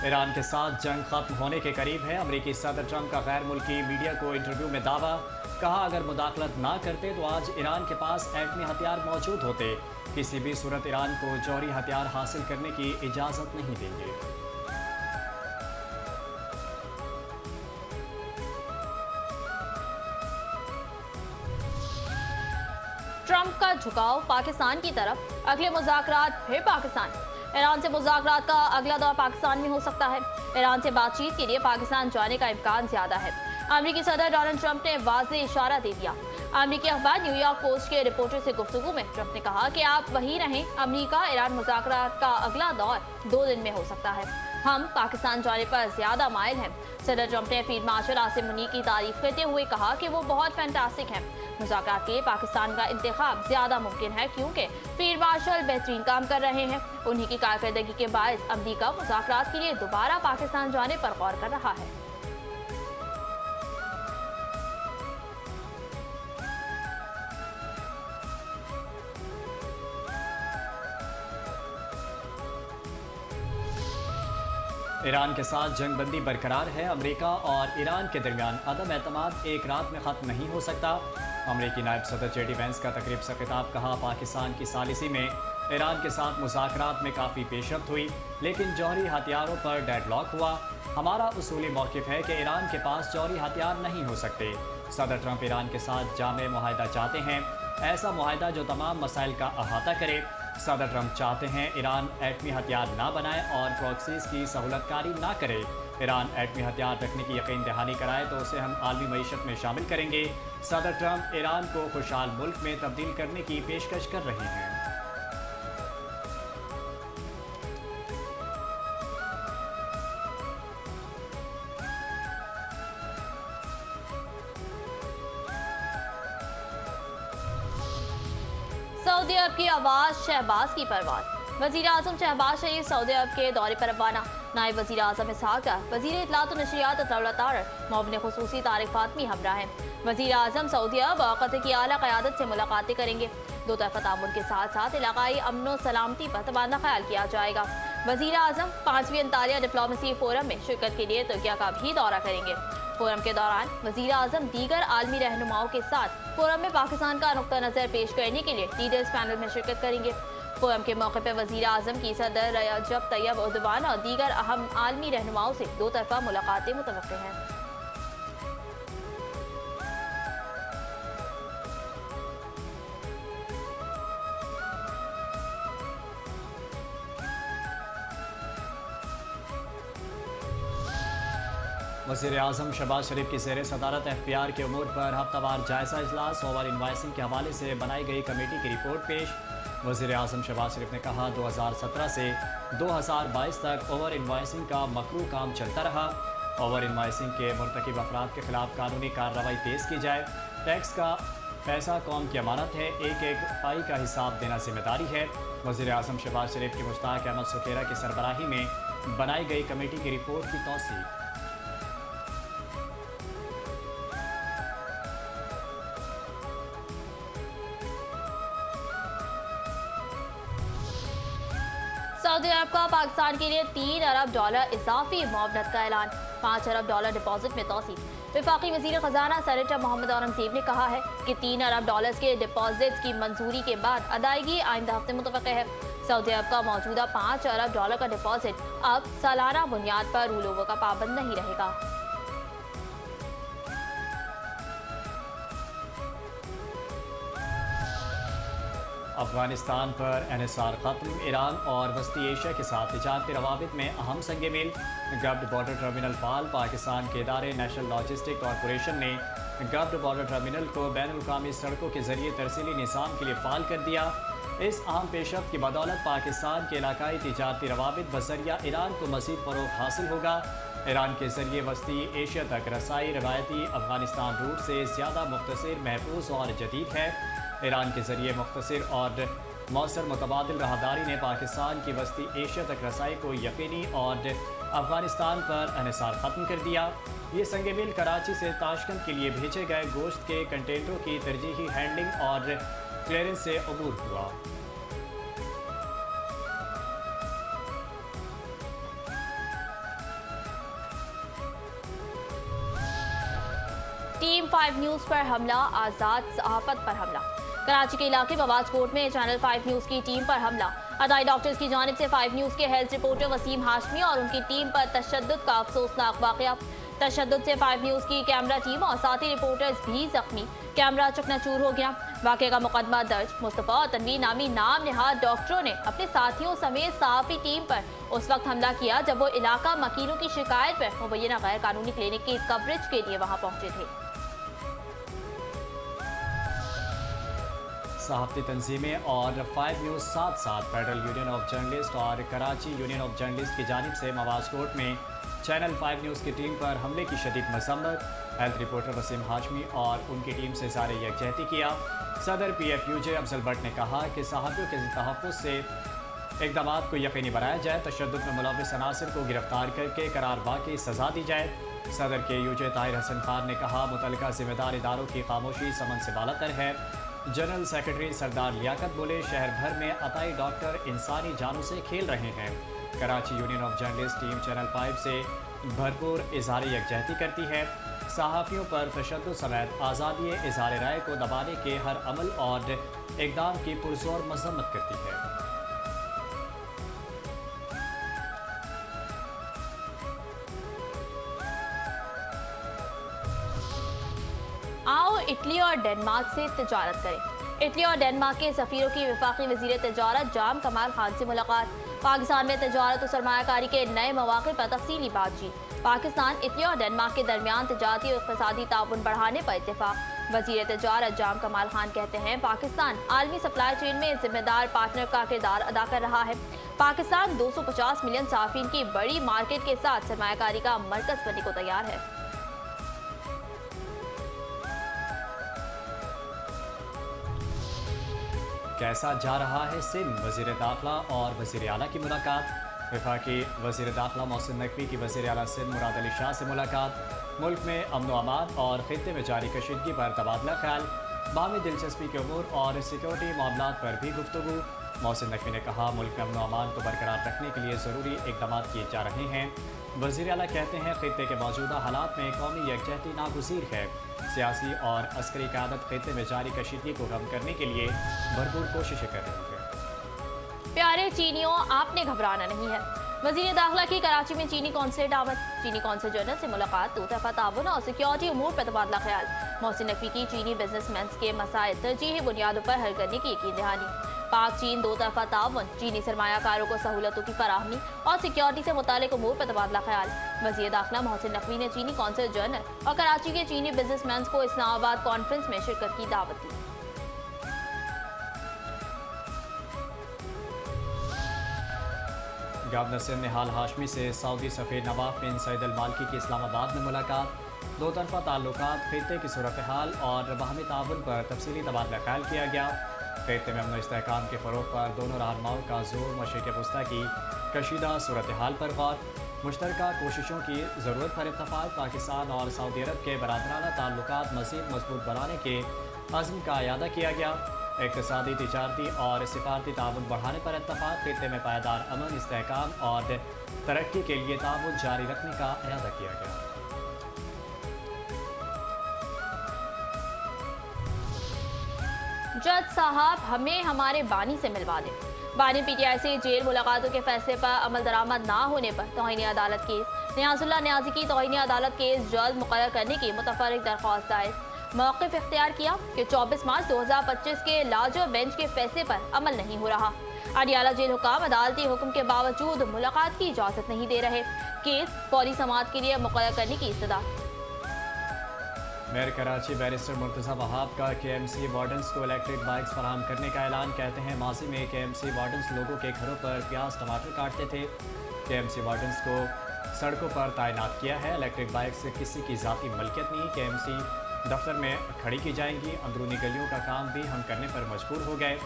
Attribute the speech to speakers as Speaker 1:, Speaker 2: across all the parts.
Speaker 1: Iran के साथ जंग खत्म होने के करीब है। अमेरिकी सदर ट्रंप का गैर मुल्की मीडिया को इंटरव्यू में दावा। कहा, अगर मुदाखलत ना करते तो आज ईरान के पास एटमी हथियार मौजूद होते। किसी भी सूरत ईरान को जौहरी हथियार हासिल करने की इजाज़त नहीं देंगे।
Speaker 2: ट्रंप का झुकाव पाकिस्तान की तरफ, अगले मुज़ाकरात फिर पाकिस्तान। ईरान से मुज़ाकरात का अगला दौर पाकिस्तान में हो सकता है। ईरान से बातचीत के लिए पाकिस्तान जाने का इम्कान ज्यादा है। अमेरिकी सदर डोनाल्ड ट्रंप ने वाज़ेह इशारा दे दिया। अमेरिकी अखबार न्यूयॉर्क पोस्ट के रिपोर्टर से गुफ्तगू में ट्रंप ने कहा कि आप वहीं रहें। अमेरिका ईरान मुज़ाकरात का अगला दौर 2 दिन में हो सकता है। हम पाकिस्तान जाने पर ज्यादा माइल हैं। सदर ट्रंप ने फील्ड मार्शल आसिम मुनीर की तारीफ करते हुए कहा कि वो बहुत फैंटास्टिक हैं। मुज़ाकरात के लिए पाकिस्तान का इंतखाब ज्यादा मुमकिन है क्योंकि फील्ड मार्शल बेहतरीन काम कर रहे हैं। उन्हीं की कारकर्दगी के बायस अमेरिका मुज़ाकरात के लिए दोबारा पाकिस्तान जाने पर गौर कर रहा है।
Speaker 1: ईरान के साथ जंग बंदी बरकरार है। अमेरिका और ईरान के दरमियान अदम एतमाद एक रात में ख़त्म नहीं हो सकता। अमेरिकी नायब सदर जेडी वेंस का तकरीब से खिताब। कहा, पाकिस्तान की सालिसी में ईरान के साथ मुज़ाकरात में काफ़ी पेशरफ्त हुई, लेकिन जौहरी हथियारों पर डेडलॉक हुआ। हमारा उसूली मौक़िफ़ है कि ईरान के पास जौहरी हथियार नहीं हो सकते। सदर ट्रंप ईरान के साथ जामे मुआहदा चाहते हैं, ऐसा मुआहदा जो तमाम मसाइल का अहाता करे। सदर ट्रंप चाहते हैं ईरान एटमी हथियार ना बनाए और प्रॉक्सीज़ की सहूलतकारी ना करे। ईरान एटमी हथियार रखने की यकीन दहानी कराए तो उसे हम आलमी मईशत में शामिल करेंगे। सदर ट्रंप ईरान को खुशहाल मुल्क में तब्दील करने की पेशकश कर रहे हैं।
Speaker 2: सऊदी अरब की आवाज, शहबाज की परवाज। वजीर आजम शहबाज शरीफ सऊदी अरब के दौरे पर रवाना। नायब वजीर आजम इसहाक डार, वजीर इत्तलात व नशरियात अताउल्लाह तारर, मुअव्विन खुसूसी तारिक फातमी हमरा हैं। वजीर आजम सऊदी अरब और कतर की आला क़यादत से मुलाकातें करेंगे। दो तरफ़ा तामुन के साथ साथ इलाकाई अमन व सलामती पर तबादला ख्याल किया जाएगा। वजीर आजम 5वीं अंतालिया डिप्लोमेसी फोरम में शिरकत के लिए तुर्किया का भी दौरा करेंगे। फोरम के दौरान वजीर आजम दीगर आलमी रहनुमाओं के साथ फोरम में पाकिस्तान का नुक्ता नज़र पेश करने के लिए लीडर्स पैनल में शिरकत करेंगे। फोरम के मौके पर वजीर आजम की सदर रजब तैयब एर्दोगान और दीगर अहम आलमी रहनुमाओं से दो तरफा मुलाकातें मुतवक्किल हैं।
Speaker 1: वज़ीर आज़म शहबाज शरीफ की ज़ेर सदारत एफपीआर के उमूर पर हफ्तावार जायज़ा इजलास। ओवर इनवाइसिंग के हवाले से बनाई गई कमेटी की रिपोर्ट पेश। वज़ीर आज़म शहबाज शरीफ ने कहा, 2017 से 2022 तक ओवर इनवाइसिंग का मकरू काम चलता रहा। ओवर इनवाइसिंग के मुर्तकिब अफराद के खिलाफ कानूनी कार्रवाई तेज़ की जाए। टैक्स का पैसा कौम की अमानत है, एक एक पाई का हिसाब देना जिम्मेदारी है। वज़ीर आज़म शहबाज शरीफ की मुश्ताक अहमद सुखेरा की सरबराही में बनाई गई कमेटी की रिपोर्ट की तौसीक।
Speaker 2: सऊदी अरब का पाकिस्तान के लिए $3 अरब इजाफी मुआवनत का ऐलान। $5 अरब डिपॉजिट में तोसी। वफाकी वज़ीर ख़जाना सेनेटर मोहम्मद औरंगज़ेब ने कहा है कि $3 अरब के डिपॉजिट की मंजूरी के बाद अदायगी आइंदा हफ्ते मुतवक्किल है। सऊदी अरब का मौजूदा $5 अरब का डिपॉजिट अब सालाना बुनियाद पर रूलोवर का पाबंद नहीं रहेगा।
Speaker 1: अफगानिस्तान पर एनएसआर खत्म। ईरान और वस्ती एशिया के साथ तिजारती रवाबित में अहम संग मील। गब्ड बॉर्डर टर्मिनल फाल। पाकिस्तान के इदारे नेशनल लॉजिस्टिक कॉरपोरेशन ने गब्ड बॉर्डर टर्मिनल को बैनुल-अक़वामी सड़कों के जरिए तरसीली निज़ाम के लिए फाल कर दिया। इस अहम पेशरफ्त की बदौलत पाकिस्तान के इलाकाई तिजारती रवाबित बज़रिया ईरान को मज़ीद फ़रोग़ हासिल होगा। ईरान के जरिए वस्ती एशिया तक रसाई रवायती अफगानिस्तान रूट से ज़्यादा मुख्तसर, महफूज और जदीद है। ईरान के जरिए मुख्तसर और मौसर मुतबादिल राहदारी ने पाकिस्तान की वस्ती एशिया तक रसाई को यकीनी और अफगानिस्तान पर एनएसआर ख़त्म कर दिया। ये संग मील कराची से ताशकंद के लिए भेजे गए गोश्त के कंटेनरों की तरजीही हैंडलिंग और क्लियरेंस से अबूर हुआ।
Speaker 2: 5 न्यूज़ पर हमला, आज़ाद सहाफ़त पर हमला। कराची के इलाके मवाज कोर्ट में चैनल 5 न्यूज़ की टीम पर हमला। अदाई डॉक्टर्स की जानिब से 5 न्यूज़ के हेल्थ रिपोर्टर वसीम हाशमी और उनकी टीम पर तशद्दुद का अफसोसनाक वाक़या। तशद्दुद से 5 न्यूज़ की कैमरा टीम और साथी रिपोर्टर्स भी जख्मी। कैमरा चकनाचूर हो गया। वाक़े का मुकदमा दर्ज। मुस्तफ़ा और तनवीर नामी नाम निहाद डॉक्टरों ने अपने साथियों समेत सहाफ़ी टीम पर उस वक्त हमला किया जब वो इलाका मकीनों की शिकायत पर मुबैना गैर कानूनी क्लिनिक की कवरेज के लिए वहाँ पहुँचे थे।
Speaker 1: सहाफ़ती तंजीमें और 5 न्यूज़ साथ साथ फेडरल यूनियन ऑफ जर्नलिस्ट और कराची यूनियन ऑफ जर्नलिस्ट की जानिब से मवाज कोर्ट में चैनल 5 न्यूज़ की टीम पर हमले की शदीद मसम्मत। हेल्थ रिपोर्टर वसीम हाशमी और उनकी टीम से ज़ारे यकजहती किया। सदर PFUJ अफजल भट्ट ने कहा कि सहाफ़ियों के तहफ़्फ़ुज़ से इक़दाम को यकीनी बनाया जाए, तशद्दुद में मुलव्विस अनासिर को गिरफ्तार करके करार वाक़ई सज़ा दी जाए। सदर KUJ ताहिर हसन खान ने कहा, मुतल्लिका ज़िम्मेदार इदारों की खामोशी समन से बालातर है। जनरल सेक्रेटरी सरदार लियाकत बोले, शहर भर में अताई डॉक्टर इंसानी जानों से खेल रहे हैं। Karachi union of journalist team channel 5 से भरपूर इज़हार यकजहती करती है। सहाफ़ियों पर तशद्दुद समेत आज़ादी इज़हार राय को दबाने के हर अमल और इक़दाम की पुरज़ोर मज़म्मत करती है।
Speaker 2: आओ इटली और डेनमार्क से तिजारत करें। इटली और डेनमार्क के सफ़ीरों की वफाकी वज़ीर तिजारत जाम कमाल खान से मुलाकात। पाकिस्तान में तिजारत और सरमायाकारी के नए मौक़े पर तफसीली बातचीत। पाकिस्तान, इटली और डेनमार्क के दरमियान तिजारती और इक़्तिसादी ताउन बढ़ाने पर इत्तेफाक। वज़ीर तिजारत जाम कमाल खान कहते हैं, पाकिस्तान आलमी सप्लाई चेन में जिम्मेदार पार्टनर का किरदार अदा कर रहा है। पाकिस्तान 250 मिलियन साफ़ीन की बड़ी मार्केट के साथ सरमायाकारी का मरकज़ बनने को तैयार है।
Speaker 1: कैसा जा रहा है सिंध? वज़ीर दाखिला और वज़ीर आला की मुलाकात। वफाकी वज़ीर दाखिला मोहसिन नकवी की वज़ीर आला सिंध मुराद अली शाह से मुलाकात। मुल्क में अमन व अमान और खित्ते में जारी कशीदगी पर तबादला ख्याल। बामी दिलचस्पी के उमूर और सिक्योरिटी मामलात पर भी गुफ्तगू। मोहसिन नकवी ने कहा, मुल्क में अमन व अमान को बरकरार रखने के लिए ज़रूरी इक़दाम किए जा रहे हैं। वज़ीर आला कहते हैं, खित्ते के मौजूदा हालात में कौमी यकजहती नागुज़ीर है। सियासी और अस्करी क़यादत खित्ते में जारी कशीदगी को कम करने के लिए भरपूर कोशिशें कर रही है।
Speaker 2: प्यारे चीनियों, आपने घबराना नहीं है। वज़ीर दाखिला की कराची में चीनी कौंसलेट आमद। चीनी कौंसल जनरल से मुलाकात, दो तरफ़ा ताउन और सिक्योरिटी उमूर पर तबादला ख्याल। मोहसिन नकवी की चीनी बिजनेसमैन के मसाइल तरजीही बुनियादों पर हल करने की यकीन दहानी। पाक चीन दो तरफ़ा ताउन, चीनी सरमायाकारों को सहूलतों की फराहमी और सिक्योरिटी से मुतालिक उमूर पर तबादला ख्याल। वज़ीर दाखिला मोहसिन नकवी ने चीनी कौंसल जनरल और कराची के चीनी बिजनेसमैन को इस्लामाबाद कॉन्फ्रेंस में शिरकत की दावत दी।
Speaker 1: गवर्नर सिंध निहाल हाशमी से सऊदी सफ़ीर नवाफ बिन सईद अल मालिकी की इस्लामाबाद में मुलाकात। दो तरफ़ा ताल्लुकात, खित्ते की सूरत हाल और बाहमी ताउन पर तफसीली तबादला ख्याल किया गया। खित्ते में अमन इस्तेहकाम के फ़रोग़ पर दोनों रहनुमाओं का जोर। मशरिक़ वस्ता की कशीदा सूरत हाल पर गौर। मुश्तरका कोशिशों की ज़रूरत पर इत्तफ़ाक़। पाकिस्तान और सऊदी अरब के बरादराना ताल्लुकात मज़ीद मजबूत बनाने के अज़्म का अयादा किया गया। इक़्तिसादी, तिजारती और सिफारती ताउन बढ़ाने पर इत्तफ़ाक़। खित्ते में पायदार अमन, इस्तेहकाम और तरक्की के लिए ताउन जारी रखने का अयादा किया गया।
Speaker 2: जज साहब, हमें हमारे बानी से मिलवा दें। बानी PTI से जेल मुलाकातों के फैसले पर अमल दरामद ना होने पर तौहीन अदालत केस। नियाज़ुल्लाह नियाज़ी की तौहीन अदालत केस जल्द मुक़र्रर करने की मुतफ़र्रिक़ दरख्वास्त दायर। मौक़िफ़ इख्तियार किया कि 24 मार्च 2025 के लार्जर बेंच के फैसले पर अमल नहीं हो रहा। अडियाला जेल हुकाम अदालती हुक्म के बावजूद मुलाकात की इजाज़त नहीं दे रहे। केस फौरी समाअत के लिए मुक़र्रर करने की इस्तदा।
Speaker 1: मेयर कराची बैरिस्टर मुर्तज़ा वहाब का KMC वार्डन्स को इलेक्ट्रिक बाइक्स फराहम करने का ऐलान। कहते हैं, माजी में KMC वार्डन्स लोगों के घरों पर प्याज टमाटर काटते थे। KMC वार्डन्स को सड़कों पर तैनात किया है। इलेक्ट्रिक बाइक्स किसी की ज़ाती मलकियत नहीं। KMC दफ्तर में खड़ी की जाएंगी। अंदरूनी गलियों का काम भी हम करने पर मजबूर हो गए।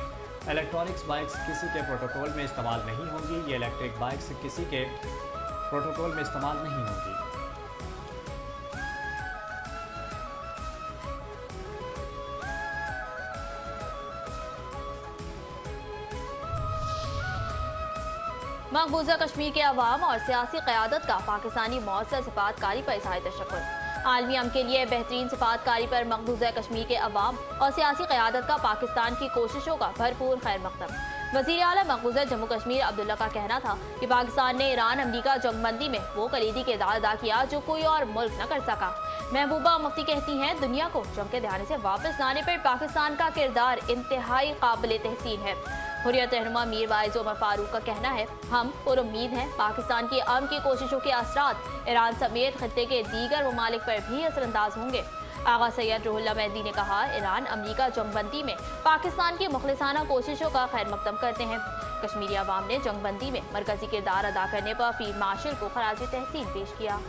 Speaker 1: इलेक्ट्रॉनिक्स बाइक्स किसी के प्रोटोकॉल में इस्तेमाल नहीं होंगी। ये इलेक्ट्रिक बाइक्स किसी के प्रोटोकॉल में इस्तेमाल नहीं होंगी। मकबूजा कश्मीर के अवाम और सियासी क़यादत का पाकिस्तानी मौसर सिफातकारी पर इज़हार तशक्कुर।
Speaker 2: आलमी अमन के लिए बेहतरीन सिफातकारी पर मकबूजा कश्मीर के अवाम और सियासी क़यादत का पाकिस्तान की कोशिशों का भरपूर खैर मकदम। वज़ीर आला मकबूजा जम्मू कश्मीर अब्दुल्ला का कहना था कि पाकिस्तान ने ईरान अमरीका जंगबंदी में वो कलीदी किरदार अदा किया जो कोई और मुल्क न कर सका। महबूबा मुफ्ती कहती हैं, दुनिया को जंग के दहाने से वापस लाने पर पाकिस्तान का किरदार इंतहाई काबिल तहसीन है। हुर्रियत रहनुमा मीर वाइज उमर फारूक का कहना है, हम पुरुम्मीद हैं पाकिस्तान की अमन की कोशिशों के असरात ईरान समेत खत्ते के दीगर ममालिक पर भी असरअंदाज होंगे। आगा सैयद रुहुल्ला मेहदी ने कहा, ईरान अमरीका जंगबंदी में पाकिस्तान की मुखलिसाना कोशिशों का खैर मकदम करते हैं। कश्मीरी अवाम ने जंगबंदी में मरकजी किरदार अदा करने पर फील्ड मार्शल को खराज तहसीन पेश किया।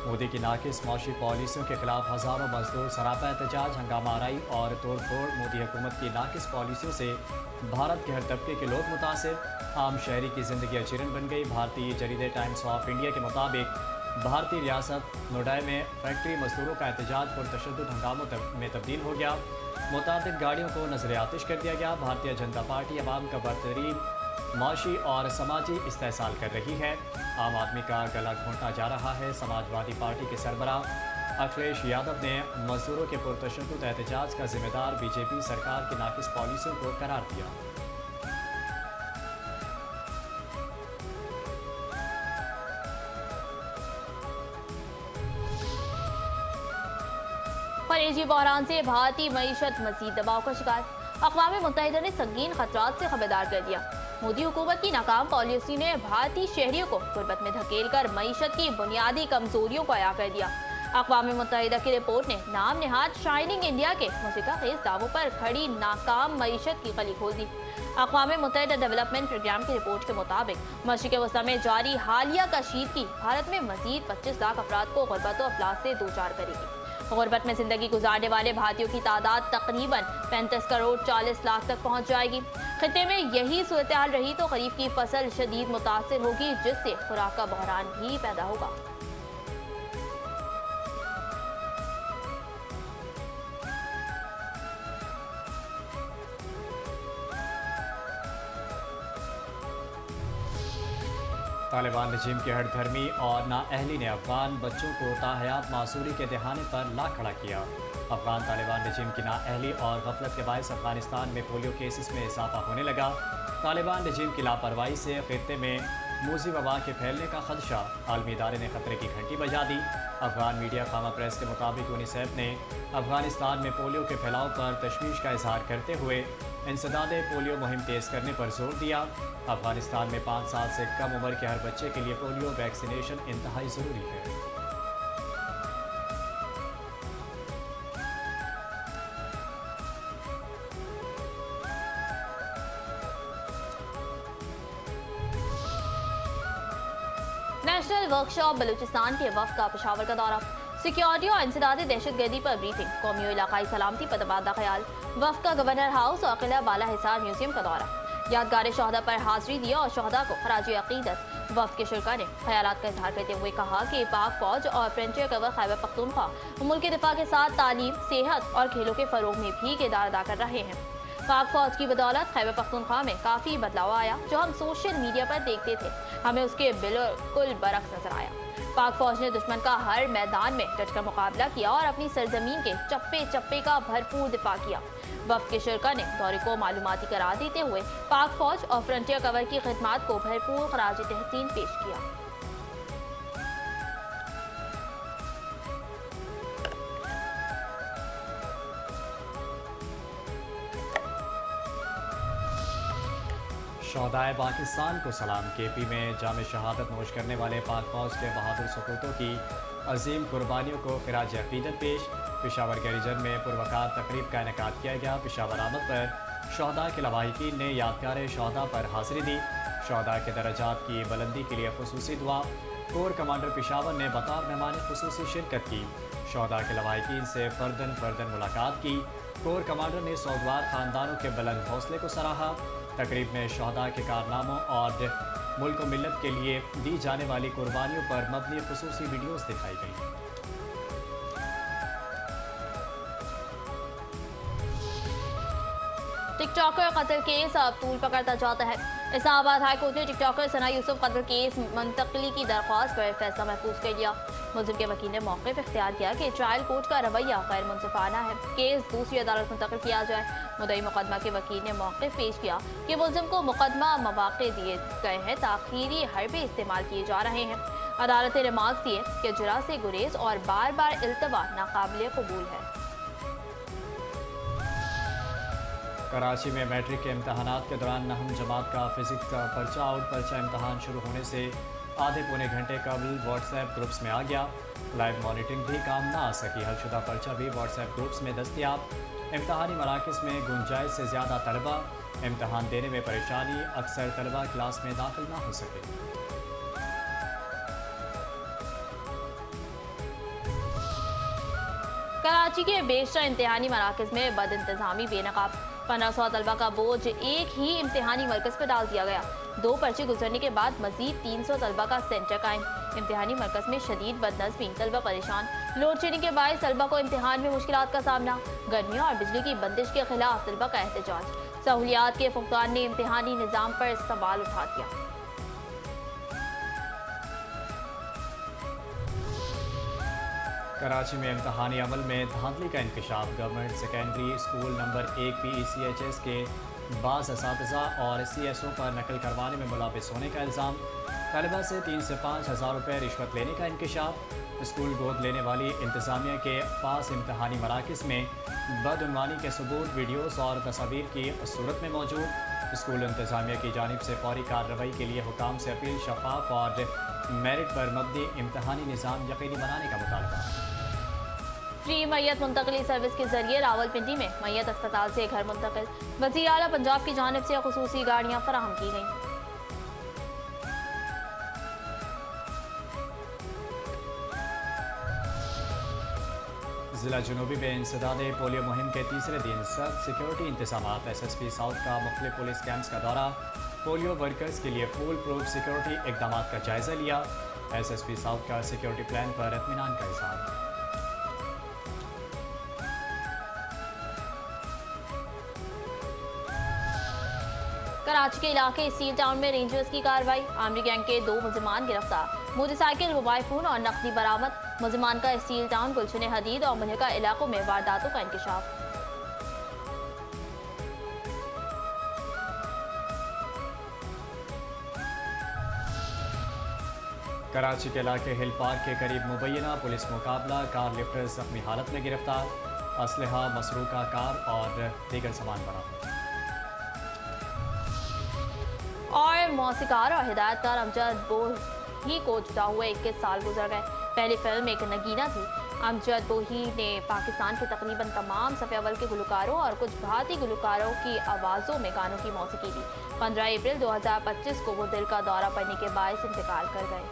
Speaker 1: मोदी की नाकिस मौशी पॉलिसियों के खिलाफ हज़ारों मजदूर सरापा एहतजाज, हंगामा आराई और तोड़ फोड़। मोदी हुकूमत की नाकिस पॉलिसियों से भारत के हर तबके के लोग मुतासिर, आम शहरी की ज़िंदगी अचीरन बन गई। भारतीय जरीदे टाइम्स ऑफ इंडिया के मुताबिक भारतीय रियासत नोएडा में फैक्ट्री मजदूरों का एहतजाज पुरतशद्दुद हंगामों में तब्दील हो गया। मुताबिक गाड़ियों को नजर आतिश कर दिया गया। भारतीय जनता पार्टी अवाम का बरतरीन माशी और समाजी इस्तेहसाल कर रही है। आम आदमी का गला घोंटा जा रहा है। समाजवादी पार्टी के सरबराह अखिलेश यादव ने मजदूरों के पुरतशद्दुद एहतजाज का जिम्मेदार बीजेपी सरकार की नाकिस पॉलिसियों को करार दिया।
Speaker 2: खलीजी बहरान से भारतीय मईशत मजीद दबाव का शिकार, अक़वाम मुत्तहिदा ने संगीन खतरात से खबरदार कर दिया। मोदी हुकूमत की नाकाम पॉलिसी ने भारतीय शहरियों को गुर्बत में धकेल कर मईशत की बुनियादी कमजोरियों को अया कर दिया। अक़वाम मुत्तहिदा की रिपोर्ट ने नाम नेहाद शाइनिंग इंडिया के मुज़िक्र-खेज़ दावों पर खड़ी नाकाम मईशत की कली खोल दी। अक़वाम मुत्तहिदा डेवलपमेंट प्रोग्राम की रिपोर्ट के मुताबिक मशरिक़ वस्ता में जारी हालिया कशीदगी भारत में मजीद 25 लाख अफराद को गुर्बत व अफलास से दो चार करेगी। गुर्बत में जिंदगी गुजारने वाले भारतीयों की तादाद तकरीबन 35 करोड़ 40 लाख तक पहुंच जाएगी। खित्ते में यही सूरत हाल रही तो खरीफ की फसल शदीद मुतासिर होगी, जिससे खुराक का बहरान भी पैदा होगा।
Speaker 1: तालिबान रजीम की हठधर्मी और नाअहली ने अफगान बच्चों को ताहयात मासूरी के दहाने पर ला खड़ा किया। अफगान तालिबान रजीम की नाअहली और गफलत के बायस अफगानिस्तान में पोलियो केसेस में इजाफा होने लगा। तालिबान रजीम की लापरवाही से खित्ते में मूजी वबा के फैलने का खदशा, आलमी इदारे ने खतरे की घंटी बजा दी। अफगान मीडिया खामा प्रेस के मुताबिक यूनिसेफ ने अफगानिस्तान में पोलियो के फैलाव पर तशवीश का इजहार करते हुए इंसदादे पोलियो मुहिम तेज़ करने पर जोर दिया। अफगानिस्तान में 5 साल से कम उम्र के हर बच्चे के लिए पोलियो वैक्सीनेशन इंतहाई ज़रूरी है।
Speaker 2: नेशनल वर्कशॉप बलूचिस्तान के वफ्द का पेशावर का दौरा, सिक्योरिटी और इंसदादी दहशतगर्दी पर ब्रीफिंग, कौमी और इलाकाई सलामती पर तबादला ख्याल। वफ्द का गवर्नर हाउस और किला बाला हिसार म्यूजियम का दौरा, यादगार शहदा पर हाजिरी दिया और शहदा को खराज अकीदत। वफ्द के शुरा ने ख्यालात का इजहार करते हुए कहा कि पाक फौज और फ्रंटियर कवर खैबर पख्तूनख्वा मुल्क के दिफा के साथ तालीम, सेहत और खेलों के फरोग में भी किरदार अदा कर रहे हैं। पाक फौज की बदौलत खैबर पख्तूनख्वा में काफ़ी बदलाव आया। जो हम सोशल मीडिया पर देखते थे, हमें उसके बिल्कुल बरक्स नजर आया। पाक फौज ने दुश्मन का हर मैदान में डटकर मुकाबला किया और अपनी सरजमीन के चप्पे चप्पे का भरपूर दिफा किया। वफ्द के शुरा ने दौरे को मालूमाती करार देते हुए पाक फौज और फ्रंटियर कवर की खिदमात को भरपूर खराज तहसीन पेश किया।
Speaker 1: शहदाए पाकिस्तान को सलाम। केपी में जाम शहादत नोश करने वाले पाक फौज के बहादुर सपूतों की अजीम कुर्बानियों को खिराज अकीदत पेश। पेशावर के रिजन में पुरवकार तकरीब का इनेकाद किया गया। पेशावर आमद पर शहदा के लवाहिकीन ने यादगार शहदा पर हाजिरी दी। शहदा के दर्जात की बुलंदी के लिए खुसूसी दुआ। कोर कमांडर पेशावर ने बतौर मेहमान खुसूसी शिरकत की। शहदा के लवाहिकीन से फर्दन मुलाकात की। कोर कमांडर ने सौगवार ख़ानदानों के बुलंद हौसले को सराहा। तकरीब में शहदा के कारनामों और मुल्क व मिल्लत के लिए दी जाने वाली कुर्बानियों पर मबनी खुसूसी वीडियोज़ दिखाई गई।
Speaker 2: टिकटॉकर कत्ल केस अब तूल पकड़ता जाता है। इस्लामाबाद हाई कोर्ट ने टिकटॉकर सना यूसुफ कत्ल केस मुंतकली की दरख्वास्त पर फैसला महफूज कर लिया। मुलजिम के वकील ने मौक़िफ़ इख्तियार किया कि ट्रायल कोर्ट का रवैया गैर मुनसिफाना है, केस दूसरी अदालत मुंतकिल किया जाए। मुद्दई मुकदमा के वकील ने मौक़िफ़ पेश किया कि मुलजिम को मुकदमा मौक़े दिए गए हैं, ताख़ीरी हरबे इस्तेमाल किए जा रहे हैं। अदालत ने रिमार्क्स दिए कि जुरा से गुरेज और बार बार इल्तवा नाकाबिले कबूल है।
Speaker 1: कराची में मैट्रिक के इम्तहानात के दौरान नहम जमात का फिजिक्स का पर्चा आउट पर्चा इम्तहान शुरू होने से आधे पौने घंटे कबल व्हाट्सएप ग्रुप्स में आ गया। लाइव मॉनिटरिंग भी काम ना आ सकी। हलशुदा पर्चा भी व्हाट्सएप ग्रुप्स में दस्तियाब। इम्तहानी मराकज़ में गुंजाइश से ज़्यादा तलबा, इम्तहान देने में परेशानी, अक्सर तलबा क्लास में दाखिल ना हो सके।
Speaker 2: कराची के बेशतर इम्तिहानी मराकज़ में बद इंतजामी बेनकाब। 1500 तलबा का बोझ एक ही इम्तिहानी मरकज़ पर डाल दिया गया। 2 पर्चे गुजरने के बाद मजीद 300 तलबा का सेंटर कायम। इम्तिहानी मरकज़ में शदीद बदनज़मी, तलबा परेशान। लोड शेडिंग के बायस तलबा को इम्तिहान में मुश्किलात का सामना। गर्मियों और बिजली की बंदिश के खिलाफ तलबा का एहतजाज। सहूलियात के फुकदान ने इम्तिहानी निज़ाम पर सवाल उठा दिया।
Speaker 1: कराची में इम्तहानी अमल में धांधली का इंकशाफ। Government secondary school number 1 PECHS के बाज़ असातिज़ा और CSO पर नकल करवाने में मुलविस होने का इल्ज़ाम। तलबा से 3 से 5 हज़ार रुपये रिश्वत लेने का इंकशाफ। स्कूल गोद लेने वाली इंतज़ामिया के पास इम्तहानी मराकज़ में बदउनवानी के सबूत, वीडियोज़ और तस्वीर की सूरत में मौजूद। स्कूल इंतज़ामिया की जानिब से फौरी कार्रवाई के लिए हुकाम से अपील, शफाफ और मेरिट पर मबनी इम्तहानी निज़ाम यकीनी बनाने का मुतालबा।
Speaker 2: फ्री मैयत मुंतकली सर्विस के जरिए रावलपिंडी में मैयत अस्पताल से घर मुंतकिल। वज़ीर आला पंजाब की जानिब से खुसूसी गाड़ियाँ फराहम की गईं।
Speaker 1: ज़िला जुनूबी में इंसदाद पोलियो मुहिम के तीसरे दिन सख्त सिक्योरिटी इंतजाम। SSP साउथ का मुख्तलिफ पुलिस कैंप्स का दौरा। पोलियो वर्कर्स के लिए फुल प्रूफ सिक्योरिटी इकदाम का जायजा लिया। SSP साउथ का सिक्योरिटी प्लान पर इत्मीनान का इज़हार।
Speaker 2: कराची के इलाके सील टाउन में रेंजर्स की कार्रवाई। आमरी गैंग के 2 मुलजिमान गिरफ्तार। मोटरसाइकिल, मोबाइल फोन और नकदी बरामद। मुलजिमान का सील टाउन, गुलशन हदीद और मुल्हिका इलाकों में वारदातों का इंकशाफ।
Speaker 1: कराची के इलाके हिल पार्क के करीब मुबैना पुलिस मुकाबला। कार लिफ्टर्स अपनी हालत में गिरफ्तार। असलहा, मसरूका कार और दीगर सामान बरामद।
Speaker 2: और मौसीकार और हिदायतकार अमजद बोही को जुदा हुए 21 साल गुजर गए। पहली फिल्म एक नगीना थी। अमजद बोही ने पाकिस्तान के तकरीबन तमाम सफ़े अव्वल के गुलकारों और कुछ भारतीय गुलकारों की आवाज़ों में गानों की मौसीकी दी। 15 अप्रैल 2025 को वो दिल का दौरा पड़ने के बायस इंतकाल कर गए।